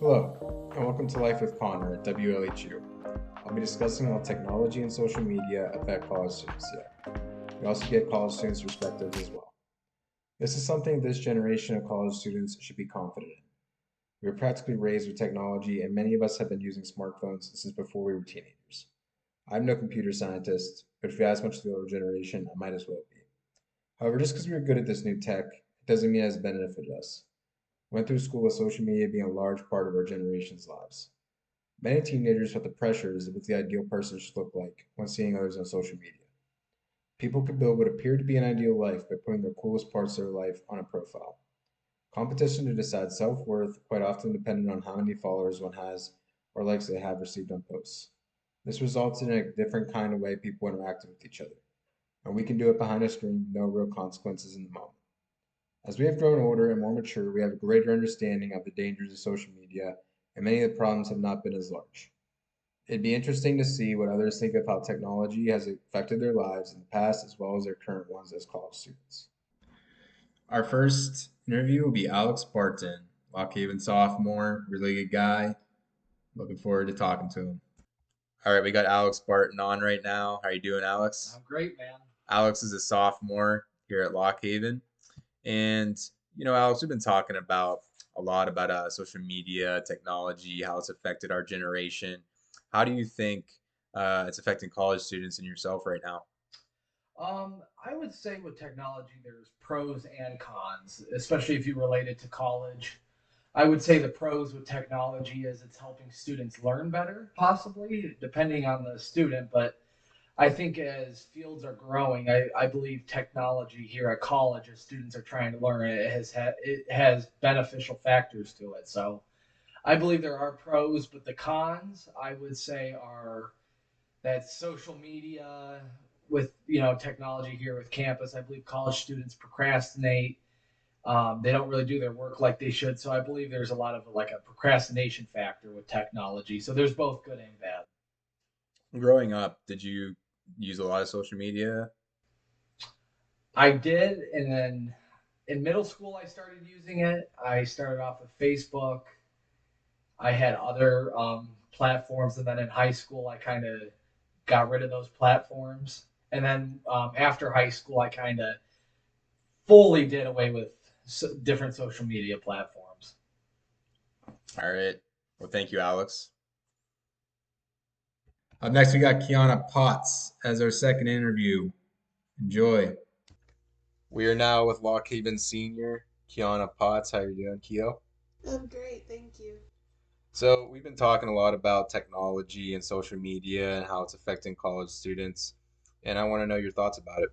Hello, and welcome to Life with Connor at WLHU. I'll be discussing how technology and social media affect college students today. We also get college students' perspectives as well. This is something this generation of college students should be confident in. We were practically raised with technology, and many of us have been using smartphones since before we were teenagers. I'm no computer scientist, but if you ask much of the older generation, I might as well be. However, just because we are good at this new tech, it doesn't mean it has benefited us. Went through school with social media being a large part of our generation's lives. Many teenagers felt the pressures of what the ideal person should look like when seeing others on social media. People could build what appeared to be an ideal life by putting their coolest parts of their life on a profile. Competition to decide self worth quite often depended on how many followers one has or likes they have received on posts. This resulted in a different kind of way people interacted with each other, and we can do it behind a screen with no real consequences in the moment. As we have grown older and more mature, we have a greater understanding of the dangers of social media, and many of the problems have not been as large. It'd be interesting to see what others think of how technology has affected their lives in the past as well as their current ones as college students. Our first interview will be Alex Barton, Lock Haven sophomore, really good guy. Looking forward to talking to him. All right, we got Alex Barton on right now. How are you doing, Alex? I'm great, man. Alex is a sophomore here at Lock Haven. And, Alex, we've been talking about a lot about social media, technology, how it's affected our generation. How do you think it's affecting college students and yourself right now? I would say with technology, there's pros and cons, especially if you relate it to college. I would say the pros with technology is it's helping students learn better, possibly, depending on the student. But I think as fields are growing, I believe technology here at college, as students are trying to learn, it has beneficial factors to it. So I believe there are pros, but the cons I would say are that social media with technology here with campus. I believe college students procrastinate. They don't really do their work like they should. So I believe there's a lot of like a procrastination factor with technology. So there's both good and bad. Growing up, did you use a lot of social media? I did, and then in middle school I started using it. I started off with Facebook. I had other platforms, and then in high school I kind of got rid of those platforms. And then after high school, I kind of fully did away with different social media platforms. All right. Well, thank you, Alex. Up next, we got Kiana Potts as our second interview. Enjoy. We are now with Lock Haven senior Kiana Potts. How are you doing, Keo? I'm great, thank you. So we've been talking a lot about technology and social media and how it's affecting college students, and I want to know your thoughts about it.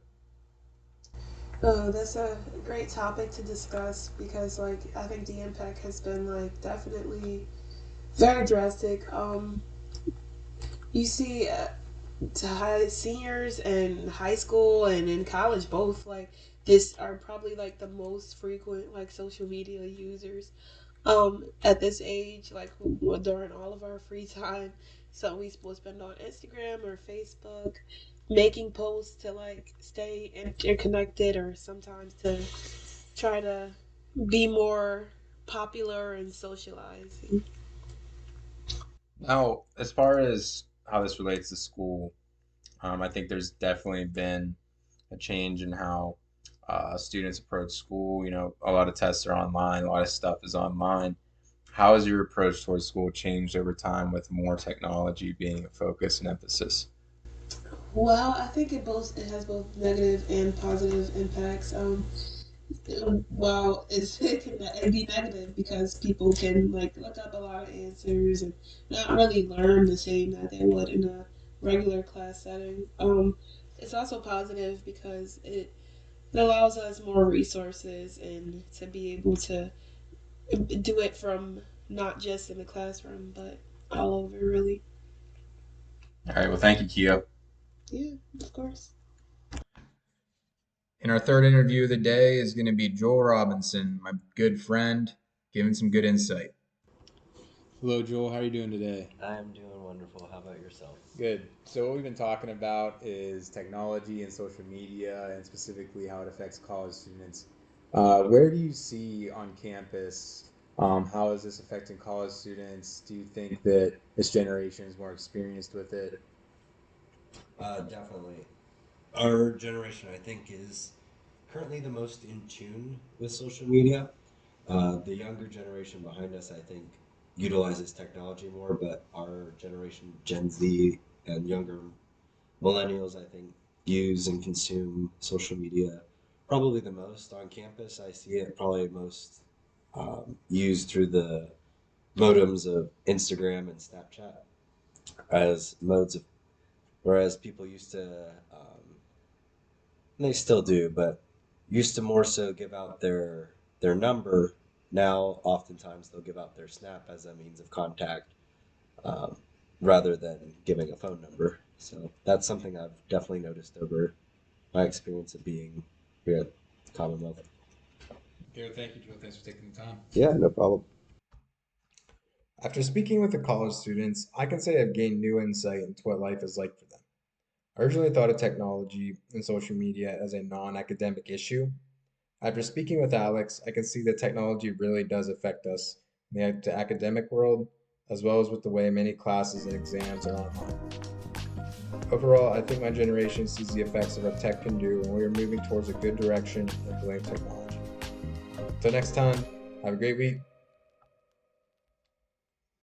That's a great topic to discuss because, like, I think the impact has been like definitely very drastic. You see, to high seniors in high school and in college, both like this are probably like the most frequent like social media users. At this age, like during all of our free time, so we will spend on Instagram or Facebook, making posts to like stay interconnected, or sometimes to try to be more popular and socializing. Now, as far as how this relates to school, I think there's definitely been a change in how students approach school. A lot of tests are online, a lot of stuff is online. How has your approach towards school changed over time with more technology being a focus and emphasis? Well, I think it has both negative and positive impacts. Well, it'd be negative because people can like look up a lot of answers and not really learn the same that they would in a regular class setting. It's also positive because it allows us more resources and to be able to do it from not just in the classroom but all over really. All right, well, thank you, Kia. Yeah, of course. And our third interview of the day is going to be Joel Robinson, my good friend, giving some good insight. Hello, Joel. How are you doing today? I'm doing wonderful. How about yourself? Good. So, what we've been talking about is technology and social media, and specifically how it affects college students. Where do you see on campus How is this affecting college students? Do you think that this generation is more experienced with it? Definitely. Our generation, I think, is currently the most in tune with social media. The younger generation behind us, I think, utilizes technology more, but our generation, Gen Z, and younger millennials, I think, use and consume social media probably the most on campus. I see it probably most used through the modems of Instagram and Snapchat as modes of, whereas people used to, and they still do, but used to more so give out their number. Now, oftentimes, they'll give out their Snap as a means of contact um, rather than giving a phone number. So that's something I've definitely noticed over my experience of being here at Commonwealth. Okay, well, thank you, Joe. Thanks for taking the time. Yeah, no problem. After speaking with the college students, I can say I've gained new insight into what life is like for them. I originally thought of technology and social media as a non-academic issue. After speaking with Alex, I can see that technology really does affect us in the academic world, as well as with the way many classes and exams are online. Overall, I think my generation sees the effects of what tech can do, and we are moving towards a good direction in implementing technology. Until next time, have a great week.